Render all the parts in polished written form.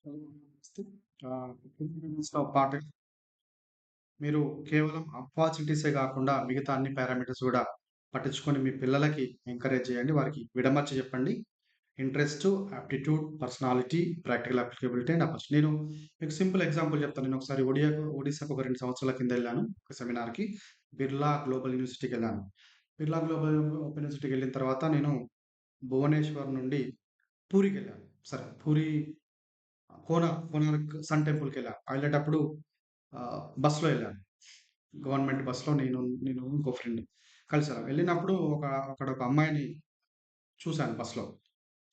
నమస్తే. లో పార్ట్ మీరు కేవలం అపార్చునిటీసే గాకుండా మిగతా అన్ని పారామీటర్స్ గూడా పట్టించుకొని మీ పిల్లలకి ఎంకరేజ్ చేయండి. వారికి విడమర్చి చెప్పండి. Interest, aptitude, personality, practical applicability and opportunity. నేను మీకు సింపుల్ ఎగ్జాంపుల్ చెప్తాను. నేనొకసారి ఒడిస్సాకు ఒక 2 సంవత్సరాల కిందెళ్ళాను ఒక సెమినార్‌కి. బిర్లా గ్లోబల్ యూనివర్సిటీకెళ్ళాను. బిర్లా గ్లోబల్ ఓపెన్ యూనివర్సిటీకెళ్ళిన తర్వాత నేను భువనేశ్వర్ నుండి పూరీకెళ్ళాను. సరే పూరీ కోనార్క్ సన్ టెంపుల్‌కెళ్ళా. వెళ్ళేటప్పుడు బస్‌లో ఎళ్ళాను. గవర్నమెంట్ బస్‌లో నేను ఇంకో ఫ్రెండ్ కలిసాం. వెళ్ళినప్పుడు అక్కడ ఒక అమ్మాయిని చూసాను బస్‌లో.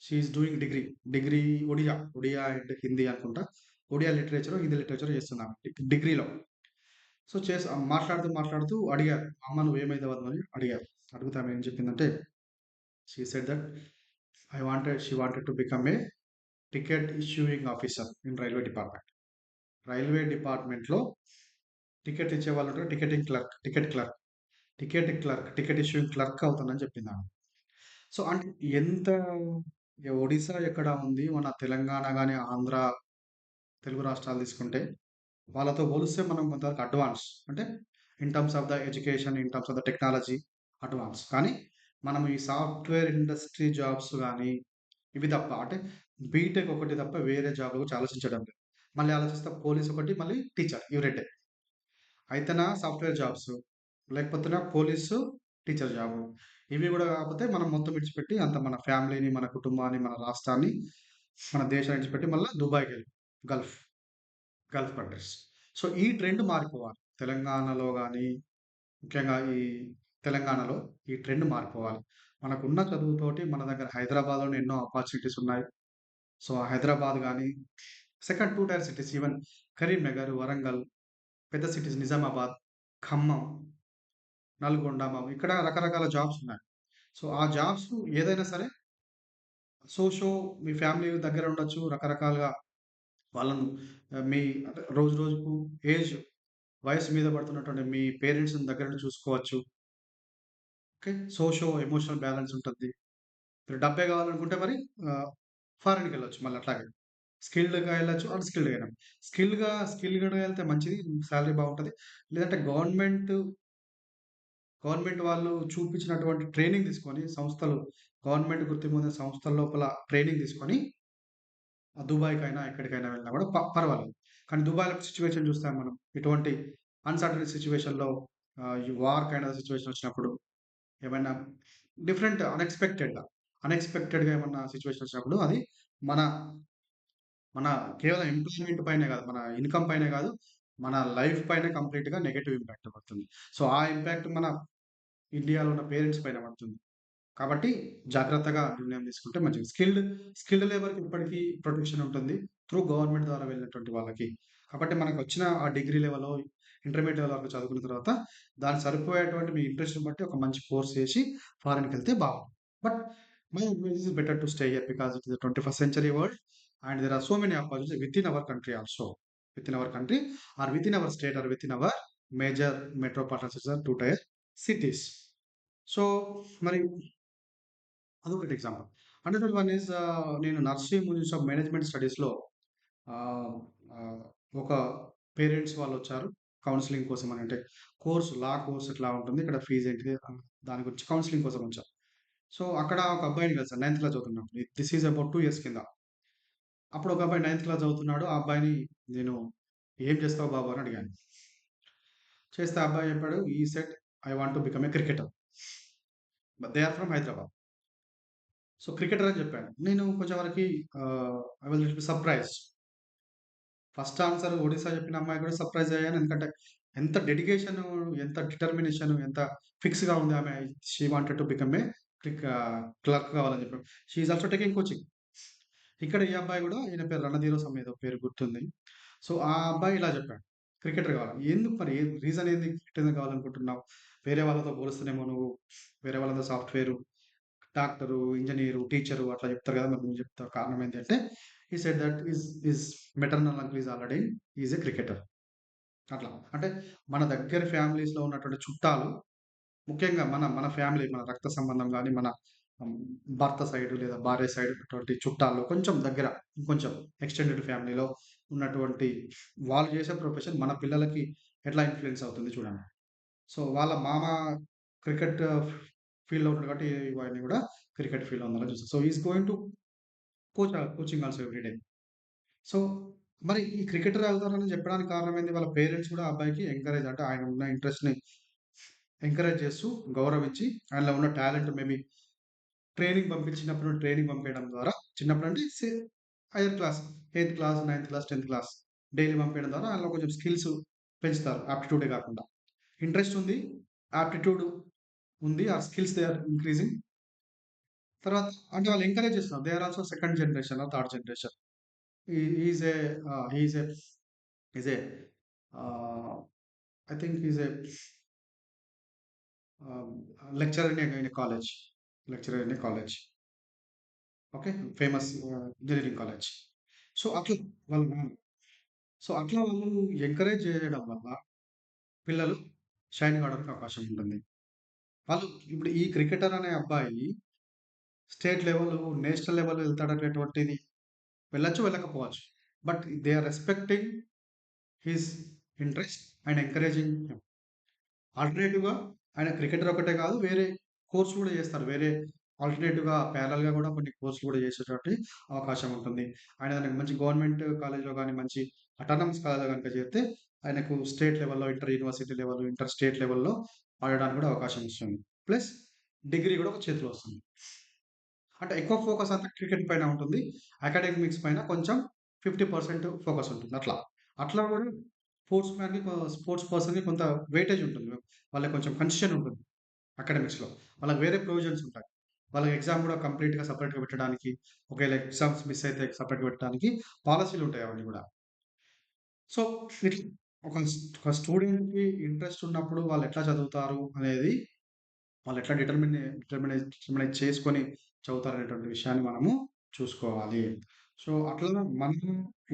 She is doing degree. Degree Odia and Hindi అనుకుంటా. ఒడియా లిటరేచరో, హిందీ లిటరేచరో చేస్తుందామె డిగ్రీలో. సో, మాట్లాడుతూ అడిగారు. "అమ్మ నువ్వేమైతావమ్మా" అని అడిగారు. అడిగితే ఆమె ఏం చెప్పిందంటే, she said that she wanted to become A ticket issuing officer in railway department. Railway డిపార్ట్మెంట్‌లో టికెట్ ఇచ్చేవాళ్ళుంటారు. టికెట్ ఇష్యూయింగ్ క్లర్క్ అవుతానని చెప్పిందామె. సో, అంటే ఎంత ఒడిస్సా ఎక్కడ ఉంది, మన తెలంగాణ గాని, ఆంధ్ర, తెలుగు రాష్ట్రాలు తీసుకుంటే, వాళ్ళతో పోలిస్తే మనం కొంతవరకు అడ్వాన్స్. అంటే in terms of the education, in terms of the technology advance. కానీ మనం ఈ సాఫ్ట్‌వేర్ ఇండస్ట్రీ జాబ్స్ గాని, ఇవి తప్ప అంటే బీటెక్ ఒకటి తప్ప వేరే జాబ్‌ల గురించి ఆలోచించడం లేదు. మళ్ళీ ఆలోచిస్తే పోలీస్ ఒకటి, మళ్ళీ టీచర్ ఇవి రెండే. అయితేనా సాఫ్ట్‌వేర్ జాబ్స్, లేకపోతేనా పోలీసు, టీచర్ జాబు. ఇవి గూడా కాకపోతే మనం మొత్తం విడిచిపెట్టి అంత మన ఫ్యామిలీని, మన కుటుంబాన్ని, మన రాష్ట్రాన్ని, మన దేశాన్ని విడిచిపెట్టి మళ్ళా దుబాయ్‌కెళ్ళి గల్ఫ్, గల్ఫ్ కంట్రీస్. సో, ఈ ట్రెండ్ మారిపోవాలి. తెలంగాణలో గాని, ముఖ్యంగా ఈ తెలంగాణలో ఈ ట్రెండ్ మారిపోవాలి. మనకున్న చదువుతోటి మన దగ్గర హైదరాబాద్‌లోనే ఎన్నో ఆపర్చునిటీస్ ఉన్నాయి. సో, ఆ హైదరాబాద్ గాని, second 2 tier cities even Karimnagar, Warangal, పెద్ద సిటీస్ నిజామాబాద్, ఖమ్మం, నల్గొండ, ఇక్కడ రకరకాల జాబ్స్ ఉన్నాయి. సో, ఆ జాబ్స్ ఏదైనా సరే సో మీ ఫ్యామిలీ దగ్గర ఉండొచ్చు. రకరకాలుగా వాళ్ళను మీ అంటే రోజు రోజుకు ఏజ్ వయస్సు మీద పడుతున్నటువంటి మీ పేరెంట్స్‌ని దగ్గర నుండి చూసుకోవచ్చు. ఓకే. ఎమోషనల్ బ్యాలెన్స్ ఉంటది. మీరు డబ్బే కావాలనుకుంటే మరి ఆహ్, ఫారెన్‌కెళ్ళొచ్చు మళ్ళీ అట్లాగే. స్కిల్డ్‌గా ఎళ్ళొచ్చు. అన్‌స్కిల్డ్‌గా అయినా. స్కిల్డ్‌గా ఎళ్తే మంచిది. సాలరీ బాగుంటది. లేదంటే గవర్నమెంట్ వాళ్ళు చూపించినటువంటి ట్రైనింగ్ తీసుకొని గవర్నమెంట్ గుర్తింపు పొందిన సంస్థల లోపల ట్రైనింగ్ తీసుకొని దుబాయ్‌కైనా ఎక్కడికైనా వెళ్ళినా కూడా పర్వాలేదు. కానీ దుబాయ్‌లో సిట్యుయేషన్ చూస్తాం మనం. ఇటువంటి అన్‌సర్టెన్ సిట్యుయేషన్‌లో ఈ వార్ కైండ్ ఆఫ్ సిట్యుయేషన్ వచ్చినప్పుడు ఏమైనా అన్‌ఎక్స్‌పెక్టెడ్‌గా ఏమన్నా సిట్యుయేషన్ వచ్చినప్పుడు అది మన మన కేవలం ఎంప్లాయ్‌మెంట్ పైనే కాదు. మన ఇన్‌కమ్ పైనే కాదు. మన లైఫ్ పైన కంప్లీట్‌గా నెగెటివ్ ఇంపాక్ట్ పడుతుంది. సో, ఆ ఇంపాక్ట్ మన ఇండియాలో ఉన్న పేరెంట్స్ పైన పడుతుంది. కాబట్టి జాగ్రత్తగా నిర్ణయం తీసుకుంటే మంచిది. స్కిల్డ్ లేబర్‌కి ఇప్పటికీ ప్రొటెక్షన్ ఉంటుంది. గవర్నమెంట్ ద్వారా వెళ్ళినటువంటి వాళ్ళకి. కాబట్టి మనకొచ్చిన ఆ డిగ్రీ లెవెలో, ఇంటర్మీడియేట్ లెవెల్ వరకు చదువుకున్న తర్వాత దానికి సరిపోయేటువంటి మీ ఇంట్రెస్ట్‌ని బట్టి ఒక మంచి కోర్స్ చేసి ఫారెన్‌కెళ్తే బావుంటుంది. But my advice is better to stay here because it is a 21st century world and there are so many opportunities within our country also. Within our country or within our state or within our major metropolitan cities or 2 tier cities. So, మరి అదొకటి example. Another one is నేను Narsing institute of management స్టడీస్‌లో ah, ఆహ్, ఒక parents వాళ్ళొచ్చారు. Counselling కోసమని. అంటే లా course ఇట్లా ఉంటుంది. ఇక్కడ ఫీజేంటిది దాని గురించి కౌన్సెలింగ్ కోసం వచ్చారు. సో, అక్కడ ఒక అబ్బాయిని కలిసాను. నైన్త్ క్లాస్ చదువుతున్నప్పుడు. థిస్ ఈస్ అబౌట్ 2 ఇయర్స్ కింద. అప్పుడు ఒక అబ్బాయి నైన్త్ క్లాస్ చదువుతున్నాడు. ఆ అబ్బాయిని నేను "ఏం చేస్తావు బాబు" అని అడిగాను. చేస్తే ఆ అబ్బాయి చెప్పాడు, "he said I want to become a cricketer. They are from Hyderabad." So, cricketer అని చెప్పాడు. నేను కొంచెం వరకి I was little surprised. First answer Odisha చెప్పిన అమ్మాయి కూడా సర్ప్రైజ్ అయ్యాను. ఎందుకంటే ఎంత డెడికేషను, ఎంత డిటర్మినేషను, ఎంత ఫిక్స్‌గా ఉంది ఆమె. She wanted to become a clerk కావాలని చెప్పి. She is also taking coaching. ఇక్కడ ఈ అబ్బాయి కూడా ఈయన పేరు రణధీరో సమ్ ఏదో పేరు గుర్తుంది. సో, ఆ అబ్బాయి ఇలా చెప్పాడు. క్రికెటర్ కావాలి. ఎందుకు మరి రీజన్ ఏంది క్రికెటర్ ఎందుకు కావాలనుకుంటున్నావు? వేరే వాళ్ళతో పోలుస్తేనేమో నువ్వు వేరే వాళ్ళతో సాఫ్ట్‌వేరు, డాక్టరు, ఇంజినీరు, టీచరు అట్లా చెప్తారు కదా! మరి నువ్వు చెప్తావు కారణం ఏంటి అంటే, he said that his maternal uncle is already A cricketer. అట్లా. అంటే మన దగ్గర ఫ్యామిలీస్‌లో ఉన్నటువంటి చుట్టాలు ముఖ్యంగా మన మన ఫ్యామిలీ, మన రక్త సంబంధం గాని, మన హ్మ్. భర్త సైడ్ లేదా భార్య సైడ్ ఉన్నటువంటి చుట్టాల్లో కొంచెం దగ్గర, ఇంకొంచెం ఎక్స్‌టెండెడ్ ఫ్యామిలీలో ఉన్నటువంటి వాళ్ళు చేసే ప్రొఫెషన్ మన పిల్లలకి ఎట్లా ఇన్‌ఫ్లూయెన్స్ అవుతుంది చూడండి. సో, వాళ్ళ మామ క్రికెట్ ఫీల్డ్‌లో ఉన్నాడు కాబట్టి వాడిని గూడా క్రికెట్ ఫీల్డ్‌లో ఉండాలని చూస్తారు. So, he is going to coaching also every day. So, మరి ఈ క్రికెటర్ అవుతారని చెప్పడానికి కారణం ఏంది? వాళ్ళ పేరెంట్స్ కూడా ఆ అబ్బాయికి ఎంకరేజ్ అంటే ఆయన ఉన్న ఇంట్రెస్ట్‌ని ఎంకరేజ్ చేస్తూ, గౌరవించి ఆయనలో ఉన్న టాలెంట్ మేబీ ట్రైనింగ్ ట్రైనింగ్ పంపియడం ద్వారా చిన్నప్పుడంటే higher class, eighth class, ninth class, 10థ్ క్లాస్ డైలీ పంపియడం ద్వారా ఆయనలో కొంచెం స్కిల్స్ పెంచుతారు. ఆప్టిట్యూడే కాకుండా. ఇంట్రెస్ట్ ఉంది. ఆప్టిట్యూడ్ ఉంది. ఆ స్కిల్స్ దే ఆర్ ఇంక్రీజింగ్. తర్వాత అంటే వాళ్ళు ఎంకరేజ్ చేస్తున్నారు. They are also second generation or third generation. He he is a he is a is a ah, I think he is a ah, lecturer in a college. Lecturer in a college. Okay. Famous engineering college. So, అట్లా వాళ్ళ నాన్న. So, అట్లా వాళ్ళు encourage చేయడం వల్ల పిల్లలు shine కావడానికి అవకాశం ఉంటుంది. వాళ్ళు ఇప్పుడు ఈ క్రికెటర్ అనే అబ్బాయి స్టేట్ లెవెల్, నేషనల్ లెవెల్ వెళ్తాడనేటువంటిది వెళ్ళొచ్చు, వెళ్ళకపోవచ్చు. But they are respecting his interest and encouraging him. ఆల్టర్‌నేటివ్‌గా ఆయన క్రికెటర్ ఒకటే కాదు, వేరే కోర్స్ కూడా చేస్తారు. వేరే ఆల్టర్‌నేటివ్‌గా ప్యారలెల్‌గా కూడా కొన్ని కోర్స్‌లు కూడా చేసేటువంటి అవకాశం ఉంటుంది. ఆయన గనక మంచి గవర్నమెంట్ కాలేజ్‌లో గాని, మంచి అటానమస్ కాలేజ్‌లో గనుక చేరితే ఆయనకు స్టేట్ లెవెల్‌లో, inter university level, inter state లెవెల్‌లో ఆడడానికి కూడా అవకాశం వస్తుంది. ప్లస్ డిగ్రీ కూడా ఒక చేతిలో వస్తుంది. అంటే ఎక్కువ ఫోకస్ అంతా క్రికెట్ పైన ఉంటుంది. అకాడెమిక్స్ పైన కొంచెం 50% ఫోకస్ ఉంటుంది అట్లా. అట్లా కూడా స్పోర్ట్స్ పర్సన్‌కి కొంత వెయిటేజ్ ఉంటుంది. వాళ్ళకి కొంచెం కన్సెషన్ ఉంటుంది అకాడమిక్స్‌లో. వాళ్ళకి వేరే ప్రొవిజన్స్ ఉంటాయి. వాళ్ళకి ఎగ్జామ్ కూడా కంప్లీట్‌గా సెపరేట్‌గా పెట్టడానికి, ఒకవేళ ఎగ్జామ్స్ మిస్ అయితే సెపరేట్‌గా పెట్టడానికి పాలిసీలు ఉంటాయి అవన్నీ కూడా. సో, ఇట్లా ఒక స్టూడెంట్‌కి ఇంట్రెస్ట్ ఉన్నప్పుడు వాళ్ళు ఎట్లా చదువుతారు అనేది వాళ్ళెట్లా డిటర్మినేట్ చేసుకొని చదువుతారనేటువంటి విషయాన్ని మనము చూసుకోవాలి. సో, అట్లా మనం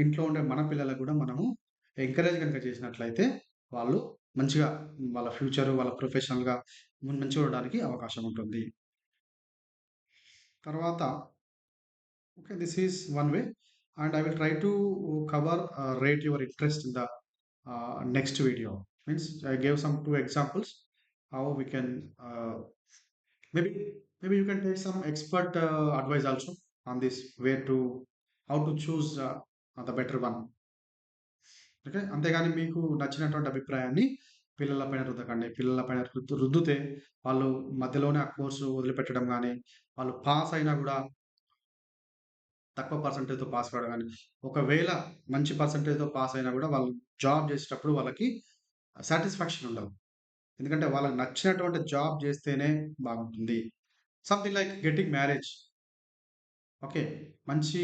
ఇంట్లో ఉండే మన పిల్లలకు గూడా మనము ఎంకరేజ్ గనుక చేసినట్లయితే, వాళ్ళు మంచిగా వాళ్ళ ఫ్యూచరు, వాళ్ళ ప్రొఫెషనల్‌గా మంచిగా ఉండడానికి అవకాశం ఉంటుంది. తర్వాత okay. This is one way and I will try to cover rate your interest in the next video. Means I gave some 2 examples how we can maybe you can take some expert advice also on this where to how to choose the better one. Okay. అంతేగాని మీకు నచ్చినటువంటి అభిప్రాయాన్ని పిల్లల పైన రుద్దకండి. పిల్లల పైన రుద్దితే వాళ్ళు మధ్యలోనే ఆ కోర్సు వదిలిపెట్టడం గాని, వాళ్ళు పాస్ అయినా గూడా తక్కువ పర్సెంటేజ్‌తో పాస్ కావడం గాని, ఒకవేళ మంచి పర్సెంటేజ్‌తో పాస్ అయినా గూడా వాళ్ళు జాబ్ జేసేటప్పుడు వాళ్ళకి సాటిస్ఫాక్షన్ ఉండదు. ఎందుకంటే వాళ్ళకి నచ్చినటువంటి జాబ్ జేస్తేనే బాగుంటుంది. Something like getting marriage. Okay. మంచి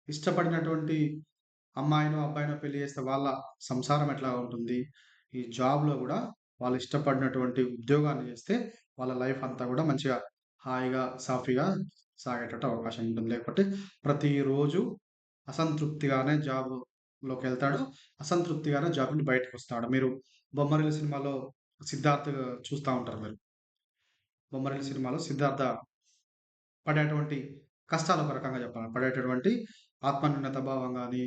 ఇష్టపడినటువంటి అమ్మాయినో, అబ్బాయినో పెళ్లి చేస్తే వాళ్ళ సంసారం ఎట్లా ఉంటుంది? ఈ జాబ్‌లో గూడా వాళ్ళు ఇష్టపడినటువంటి ఉద్యోగాన్ని చేస్తే వాళ్ళ లైఫ్ అంతా గూడా మంచిగా హాయిగా, సాఫీగా సాగేటట్టు అవకాశం ఉంటుంది. లేకపోతే ప్రతిరోజు అసంతృప్తిగానే జాబ్‌లోకెళ్తాడు. అసంతృప్తిగానే జాబ్ నుండి బయటకొస్తాడు. మీరు 'బొమ్మరిల్లు' సినిమాలో సిద్ధార్థ్ చూస్తా ఉంటారు మీరు. 'బొమ్మరిల్లు' సినిమాలో సిద్ధార్థ పడేటువంటి కష్టాలు ఒక రకంగా చెప్పాలి. పడేటటువంటి ఆత్మన్యూనత భావం గాని,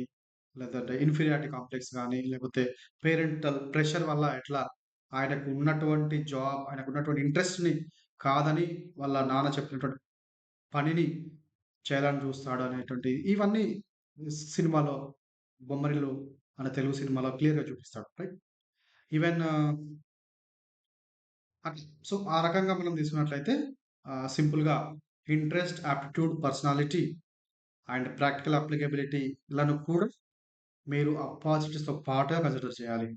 లేదంటే ఇన్ఫీరియారిటీ కాంప్లెక్స్ గాని, లేకపోతే పేరెంటల్ ప్రెషర్ వల్ల ఎట్లా ఆయనకున్నటువంటి ఇంట్రెస్ట్‌ని కాదని వాళ్ళ నాన్న చెప్పినటువంటి పనిని చేయాలని చూస్తాడు అనేటువంటి ఇవన్నీ సినిమాలో 'బొమ్మరిల్లు' అనే తెలుగు సినిమాలో క్లియర్‌గా చూపిస్తాడు. రైట్. ఈవెన్ అట్లా. సో, ఆ రకంగా మనం తీసుకున్నట్లయితే సింపుల్‌గా interest, aptitude, personality and practical అప్లికేబిలిటీలను కూడా మీరు అపార్చునిటీస్‌తో పాటుగా కన్సిడర్ చేయాలి.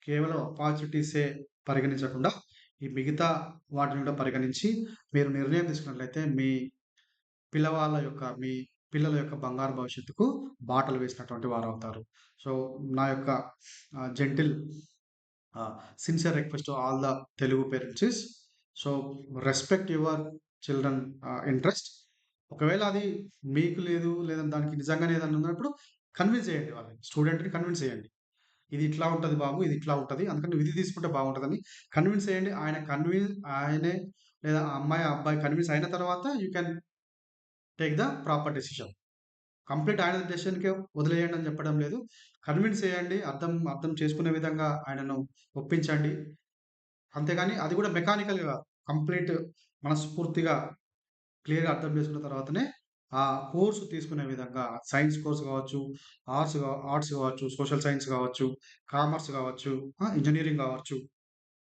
కేవలం అపార్చునిటీసే పరిగణించకుండా, ఈ మిగతా వాటిని కూడా పరిగణించి, మీరు నిర్ణయం తీసుకున్నట్లయితే మీ పిల్లల యొక్క బంగారు భవిష్యత్తుకు బాటలు వేసినటువంటి వారవుతారు. సో, నా యొక్క gentle uh, sincere request to all the Telugu parents is so respect your children interest. ఒకవేళ అది మీకు లేదు లేదా దానికి నిజంగానే ఏదైనా ఉన్నప్పుడు కన్విన్స్ చేయండి వాళ్ళని. స్టూడెంట్‌ని కన్విన్స్ చేయండి. ఇది ఇట్లా ఉంటది బాబు. ఇది ఇట్లా ఉంటది. అందుకని నువ్వు ఇది తీసుకుంటే బాగుంటదని కన్విన్స్ చేయండి. ఆయనే లేదా ఆ అమ్మాయి, ఆ అబ్బాయి కన్విన్స్ అయిన తర్వాత you can take the proper decision. Complete ఆయన డెసిషన్‌కే వదిలేయండి అని చెప్పడం లేదు. కన్విన్స్ చేయండి. అర్థం చేసుకునే విధంగా ఆయనను ఒప్పించండి. అంతేగాని అది కూడా మెకానికల్‌గా కాదు. కంప్లీట్ మనస్ఫూర్తిగా క్లియర్‌గా అర్థం చేసుకున్న తర్వాతనే ఆ కోర్స్ తీసుకునే విధంగా సైన్స్ కోర్స్ కావచ్చు, ఆర్ట్స్ కావచ్చు, సోషల్ సైన్స్ కావచ్చు, కామర్స్ కావచ్చు, ఇంజినీరింగ్ కావచ్చు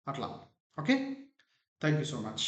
అట్లా. Okay. Thank you so much.